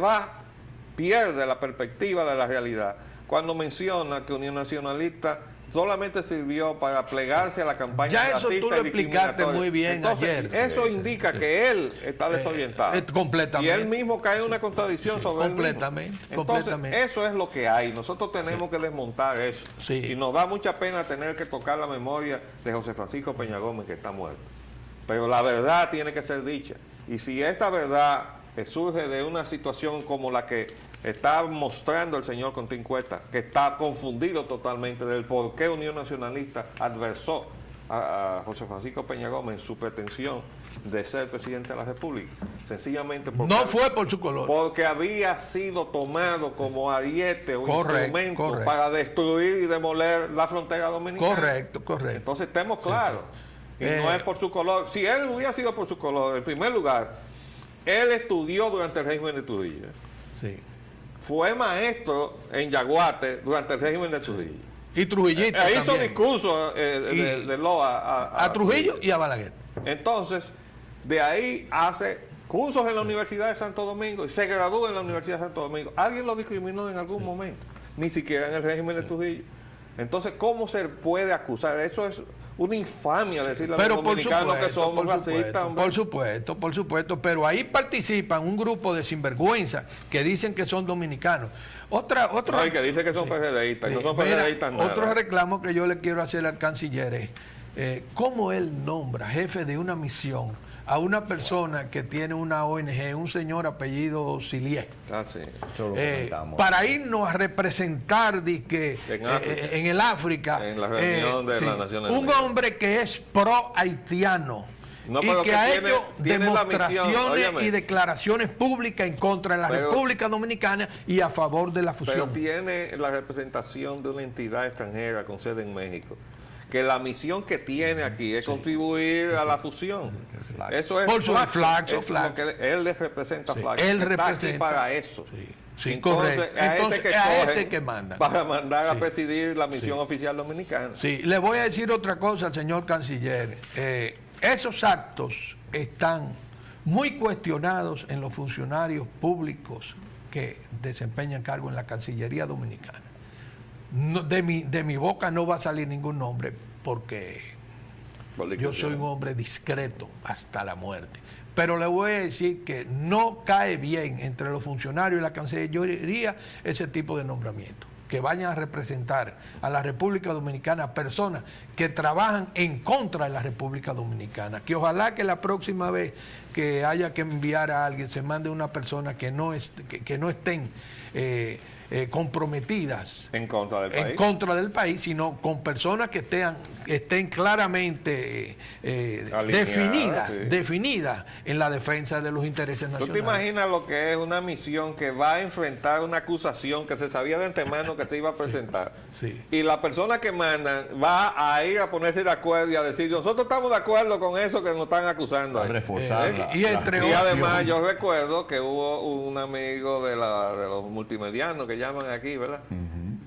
pierde la perspectiva de la realidad cuando menciona que Unión Nacionalista solamente sirvió para plegarse a la campaña Ya eso racista tú lo y explicaste discriminatoria. muy bien Entonces, ayer. eso indica que él está desorientado. Completamente. Y él mismo cae en una contradicción sobre él mismo. completamente, Entonces, completamente. eso es lo que hay. Nosotros tenemos que desmontar eso. Sí. Y nos da mucha pena tener que tocar la memoria de José Francisco Peña Gómez, que está muerto. Pero la verdad tiene que ser dicha. Y si esta verdad surge de una situación como la que está mostrando el señor Contín Cuesta, que está confundido totalmente del por qué Unión Nacionalista adversó a José Francisco Peña Gómez en su pretensión de ser presidente de la República. Sencillamente porque, No fue por su color. porque había sido tomado como ariete o instrumento para destruir y demoler la frontera dominicana. Correcto. Entonces estemos claros. Y no es por su color. Si él hubiera sido por su color, en primer lugar, él estudió durante el régimen de Trujillo. Sí. Fue maestro en Yaguate durante el régimen de Trujillo. Y Trujillista Hizo también. discursos de Loa A Trujillo y a Balaguer. Entonces, de ahí hace cursos en la Universidad de Santo Domingo y se gradúa en la Universidad de Santo Domingo. ¿Alguien lo discriminó en algún momento? Ni siquiera en el régimen de Trujillo. Entonces, ¿cómo se puede acusar? Eso es una infamia decirle a los dominicanos que somos racistas, hombre. Por supuesto, pero ahí participan un grupo de sinvergüenzas que dicen que son dominicanos. No, y que dice que son PRDistas, no son PRDistas nada. Otro reclamo que yo le quiero hacer al canciller es cómo él nombra jefe de una misión a una persona que tiene una ONG, un señor apellido Silier. Sí. Eso lo comentamos. Para irnos a representar en el África, en la reunión de las Naciones un Unidas. hombre que es pro haitiano No, y pero que que ha tiene- hecho tiene la misión, demostraciones óyeme. y declaraciones públicas en contra de la Pero- República Dominicana y a favor de la Pero fusión. tiene la representación de una entidad extranjera con sede en México, que la misión que tiene aquí es contribuir a la fusión. Flaxo. Eso es Por su Flaxo, es Flaxo. lo que él le representa a Sí, Flaxo. él Está aquí representa. para eso. Sí, Entonces, correcto. a Entonces, ese que a cogen ese que manda. para mandar a Sí. presidir la misión oficial dominicana. Sí, le voy a decir otra cosa al señor canciller. Esos actos están muy cuestionados en los funcionarios públicos que desempeñan cargo en la Cancillería Dominicana. No, de mi boca no va a salir ningún nombre porque yo soy un hombre discreto hasta la muerte. Pero le voy a decir que no cae bien entre los funcionarios de la Cancillería ese tipo de nombramiento. Que vayan a representar a la República Dominicana personas que trabajan en contra de la República Dominicana. Que ojalá que la próxima vez que haya que enviar a alguien se mande una persona que no estén comprometidas En contra del país. en contra del país, sino con personas que estén claramente Alineadas, definidas en la defensa de los intereses ¿Tú nacionales. te imaginas lo que es una misión que va a enfrentar una acusación que se sabía de antemano que se iba a presentar? Sí. Y la persona que manda va a ir a ponerse de acuerdo y a decir, nosotros estamos de acuerdo con eso que nos están acusando. A ahí". reforzar Y entre Y otros- además yo recuerdo que hubo un amigo de los multimedianos que llaman aquí, ¿verdad?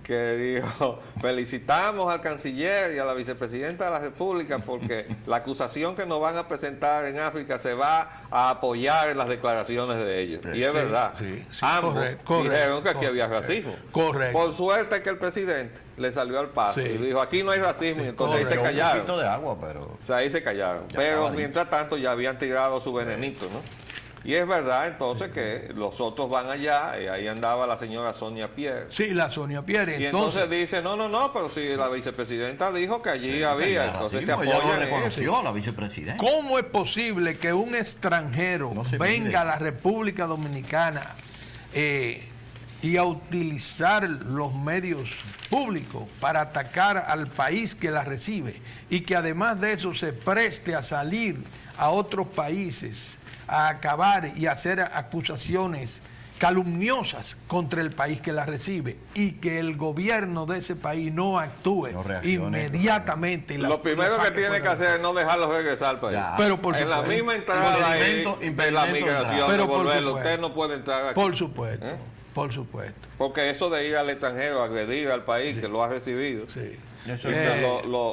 Que dijo, felicitamos al canciller y a la vicepresidenta de la República porque la acusación que nos van a presentar en África se va a apoyar en las declaraciones de ellos. Y es Sí, verdad. sí, sí, Ambos correcto, dijeron que aquí había racismo. Correcto. Por suerte que el presidente le salió al paso Sí. y dijo, aquí no hay racismo, y entonces ahí se Pero un callaron. poquito de agua, pero O sea, ahí se callaron. Ya Pero estaba listo. mientras tanto ya habían tirado su venenito, ¿no? Y es verdad entonces que los otros van allá, y ahí andaba la señora Sonia Pierre. Sí, la Sonia Pierre. Y entonces dice, no, pero si la vicepresidenta dijo que allí había, entonces se ella lo apoyan en eso. reconoció, la vicepresidenta. ¿Cómo es posible que un extranjero No se venga mide. a la República Dominicana y a utilizar los medios públicos para atacar al país que la recibe y que además de eso se preste a salir a otros países a acabar y hacer acusaciones calumniosas contra el país que la recibe y que el gobierno de ese país no actúe No reaccione. inmediatamente? Y Lo primero que tiene que hacer es no dejarlos regresar al país. Ya. Pero por En la supuesto. misma entrada ahí Impedimento- de la impedimento de migración, entrada. de Pero por volverlo, supuesto. usted no puede entrar aquí. Por supuesto, ¿Eh? por supuesto. Porque eso de ir al extranjero a agredir al país que lo ha recibido, Sí. Eso,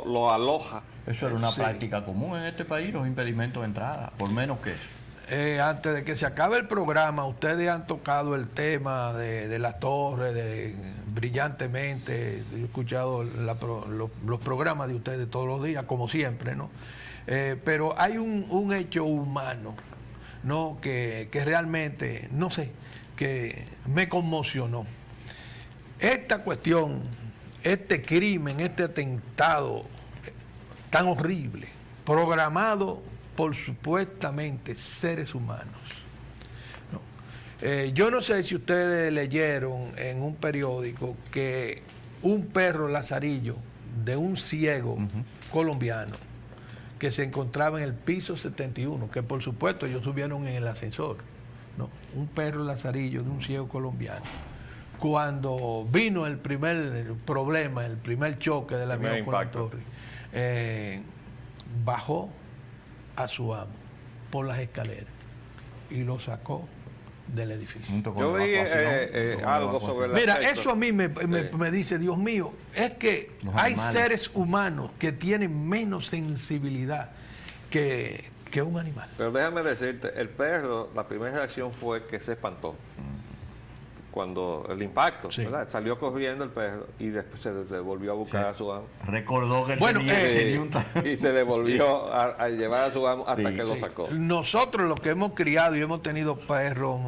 lo aloja. eso era una sí. práctica común en este país, los impedimentos de entrada, por menos que eso. Antes de que se acabe el programa, ustedes han tocado el tema de la torre, brillantemente. Yo he escuchado los programas de ustedes todos los días, como siempre, ¿no? Pero hay un hecho humano, ¿no? Que realmente, no sé, que me conmocionó. Esta cuestión, este crimen, este atentado tan horrible, programado por supuestamente seres humanos. ¿No? Yo no sé si ustedes leyeron en un periódico que un perro lazarillo de un ciego colombiano que se encontraba en el piso 71, que por supuesto ellos subieron en el ascensor, ¿no? Un perro lazarillo de un ciego colombiano. Cuando vino el primer problema, el primer choque del Primer avión con la impacto. torre, bajó a su amo por las escaleras y lo sacó del edificio. Junto con Yo la vi evacuación, junto con la algo evacuación. sobre la- Mira, aspecto. eso a mí me Sí. dice, Dios mío, es que Los hay animales. seres humanos que tienen menos sensibilidad que un animal. Pero déjame decirte, el perro, la primera reacción fue que se espantó. Cuando el impacto, Sí. ¿verdad? Salió corriendo el perro y después se devolvió a buscar Sí. a su amo. Recordó que él Bueno, tenía un Y se devolvió a llevar a su amo hasta Sí, que lo sí. sacó. Nosotros los que hemos criado y hemos tenido perros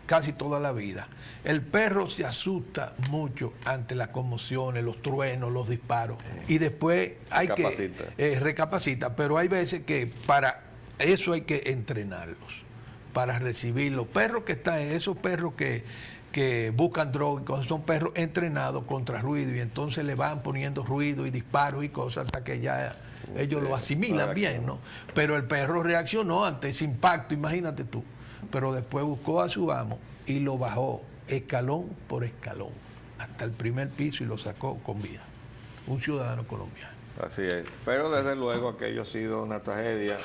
casi toda la vida, el perro se asusta mucho ante las conmociones, los truenos, los disparos y después hay Recapacita. que recapacita, pero hay veces que para eso hay que entrenarlos, para recibir los perros que están, esos perros que buscan droga y cosas, son perros entrenados contra ruido y entonces le van poniendo ruido y disparos y cosas hasta que ya ellos lo asimilan bien, ¿no? Pero el perro reaccionó ante ese impacto, imagínate tú. Pero después buscó a su amo y lo bajó escalón por escalón hasta el primer piso y lo sacó con vida. Un ciudadano colombiano. Así es. Pero desde luego aquello ha sido una tragedia.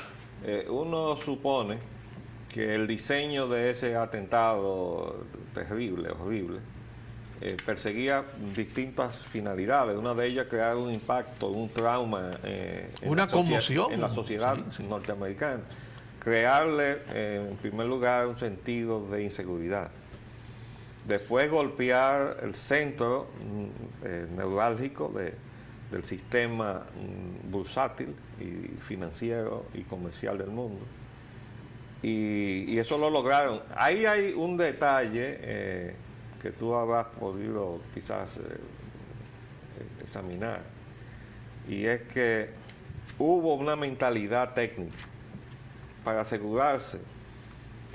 Uno supone que el diseño de ese atentado terrible, horrible, perseguía distintas finalidades. Una de ellas crear un impacto, un trauma Una conmoción. en la sociedad Sí, sí. norteamericana. Crearle, en primer lugar, un sentido de inseguridad. Después golpear el centro neurálgico del sistema bursátil y financiero y comercial del mundo. Y eso lo lograron. Ahí hay un detalle que tú habrás podido quizás examinar, y es que hubo una mentalidad técnica para asegurarse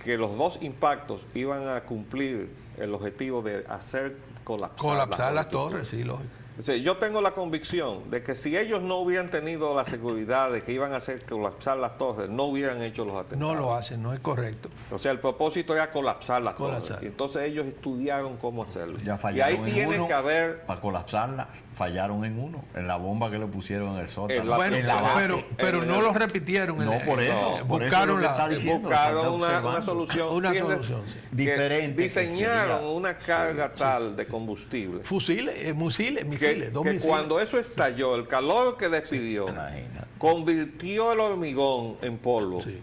que los dos impactos iban a cumplir el objetivo de hacer colapsar las torres, sí, lógico. O sea, yo tengo la convicción de que si ellos no hubieran tenido la seguridad de que iban a hacer colapsar las torres, no hubieran hecho los atentados. No lo hacen, no es correcto. O sea, el propósito era colapsar las Colapsar. torres. Y entonces ellos estudiaron cómo hacerlo. Ya Y fallaron ahí tiene uno, que haber... para colapsarla, fallaron en uno, en la bomba que le pusieron en el sótano. En la- Bueno, en la base. pero no lo repitieron. No, por eso. Por eso buscaron es lo que está diciendo, buscaron está una observando. solución. una Fíjense solución, sí. que Diferente. diseñaron que una carga tal de combustible Fusiles, misiles, dos que misiles. cuando eso estalló, el calor que despidió, Imagínate. convirtió el hormigón en polvo. Sí.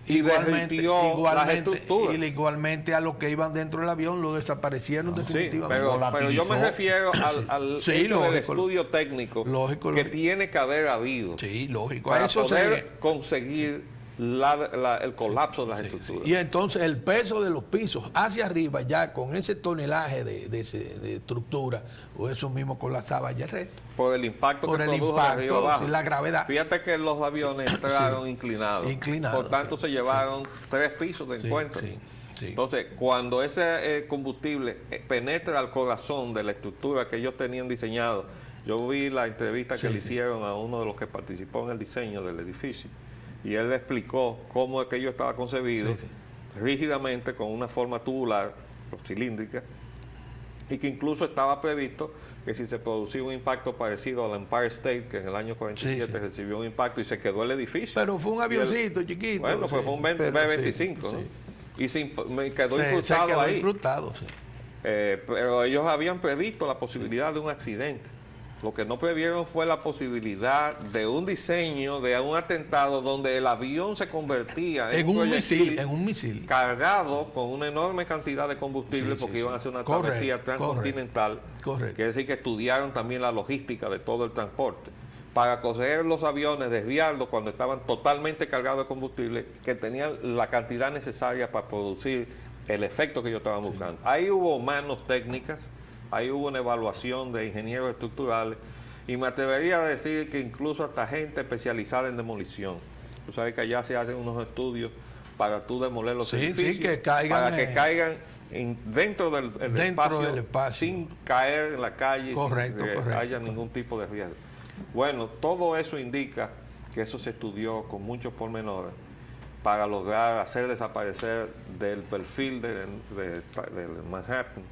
Y derritió las estructuras. Igualmente a los que iban dentro del avión lo desaparecieron Sí, definitivamente. pero yo me refiero al Sí, hecho del lógico. estudio técnico Lógico, que lógico. tiene que haber habido Sí, lógico. A para eso poder conseguir el colapso de las sí. estructuras. Y entonces el peso de los pisos hacia arriba, ya con ese tonelaje de estructura, o eso mismo colapsaba ya el resto. Por el impacto Por que el produjo impacto, de arriba abajo. sí, la gravedad. Fíjate que los aviones entraron inclinados. Inclinados, Por tanto, sí. se llevaron 3 pisos de Sí, encuentro. sí, sí. Entonces, cuando ese combustible penetra al corazón de la estructura que ellos tenían diseñado, yo vi la entrevista que Sí, le sí. hicieron a uno de los que participó en el diseño del edificio, y él le explicó cómo aquello estaba concebido, Sí, sí. rígidamente, con una forma tubular, cilíndrica, y que incluso estaba previsto que si se producía un impacto parecido al Empire State, que en el año 47 Sí, sí. recibió un impacto y se quedó el edificio. Pero fue un Y el- avioncito chiquito. Bueno, pues sí, fue un pero B-25, sí, ¿no? sí. Y me quedó Se incrustado quedó ahí. incrustado, sí. Pero ellos habían previsto la posibilidad de un accidente. Lo que no previeron fue la posibilidad de un diseño, de un atentado donde el avión se convertía En un proyectil misil, en un misil. cargado con una enorme cantidad de combustible, Sí, porque sí, iban sí. a hacer una Correcto, travesía transcontinental. correcto. Quiere decir que estudiaron también la logística de todo el transporte para coger los aviones, desviarlos cuando estaban totalmente cargados de combustible, que tenían la cantidad necesaria para producir el efecto que ellos estaban buscando. Ahí hubo manos técnicas, ahí hubo una evaluación de ingenieros estructurales, y me atrevería a decir que incluso hasta gente especializada en demolición. Tú sabes que allá se hacen unos estudios para tú demoler los Sí, sí, edificios, que caigan, para que caigan dentro dentro del espacio. sin caer en la calle, Correcto, sin que correcto. haya ningún tipo de riesgo. Bueno, todo eso indica que eso se estudió con muchos pormenores para lograr hacer desaparecer del perfil de Manhattan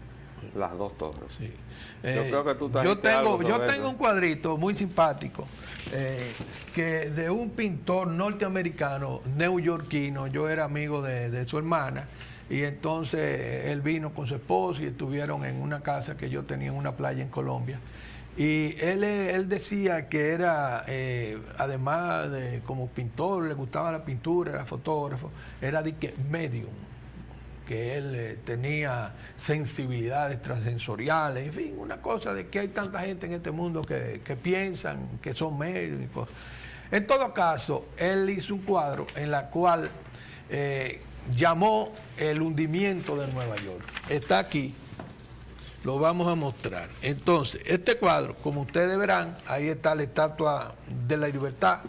las dos torres. Sí. Yo creo que tú yo trajiste algo tengo sobre eso. un cuadrito muy simpático que de un pintor norteamericano, neoyorquino. Yo era amigo de su hermana, y entonces él vino con su esposa y estuvieron en una casa que yo tenía en una playa en Colombia. Y él decía que era, además de como pintor, le gustaba la pintura, era fotógrafo, era de que medium, que él tenía sensibilidades extrasensoriales, en fin, una cosa de que hay tanta gente en este mundo que piensan que son medios y cosas. En todo caso, él hizo un cuadro en la cual llamó el hundimiento de Nueva York. Está aquí, lo vamos a mostrar. Entonces, este cuadro, como ustedes verán, ahí está la Estatua de la Libertad,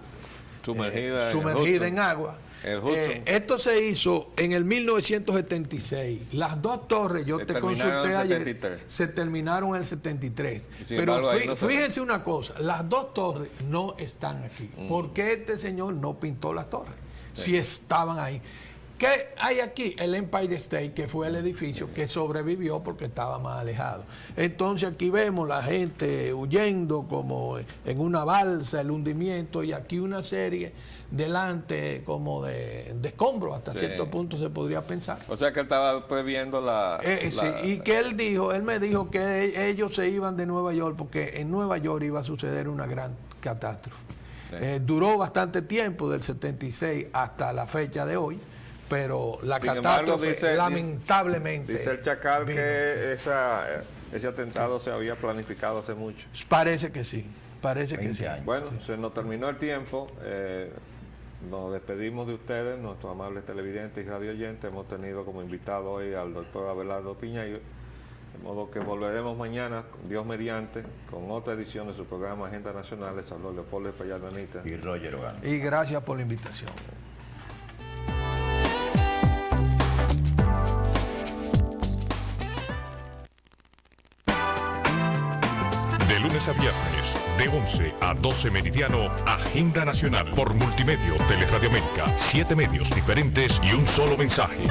Sumergida, sumergida en agua. El Hudson. Esto se hizo en el 1976. Las dos torres, yo Se te terminaron consulté en el ayer, 73. se terminaron en el 73. Sin Pero embargo, ahí no se ve. fíjense una cosa, las dos torres no están aquí. ¿Por qué este señor no pintó las torres? Si estaban ahí. ¿Qué hay aquí? El Empire State, que fue el edificio que sobrevivió porque estaba más alejado. Entonces aquí vemos la gente huyendo como en una balsa, el hundimiento, y aquí una serie delante como de escombros, hasta Sí. cierto punto se podría pensar. O sea que él estaba previendo Sí, y que él me dijo que ellos se iban de Nueva York porque en Nueva York iba a suceder una gran catástrofe. Sí. Duró bastante tiempo, del 76 hasta la fecha de hoy, pero la Sin embargo, catástrofe lamentablemente dice el Chacal vino. que ese atentado se había planificado hace mucho. Parece que sí, parece que 20 sí. años. Bueno, se nos terminó el tiempo. Nos despedimos de ustedes, nuestros amables televidentes y radio oyentes. Hemos tenido como invitado hoy al doctor Abelardo Piñeiro, de modo que volveremos mañana, Dios mediante, con otra edición de su programa Agenda Nacional. Les habló Leopoldo Espaillat Benítez. Y Roger Ogano. Y gracias por la invitación. lunes a viernes, de 11 a 12 meridiano, Agenda Nacional, por Multimedio Teleradio América. 7 medios diferentes y un solo mensaje.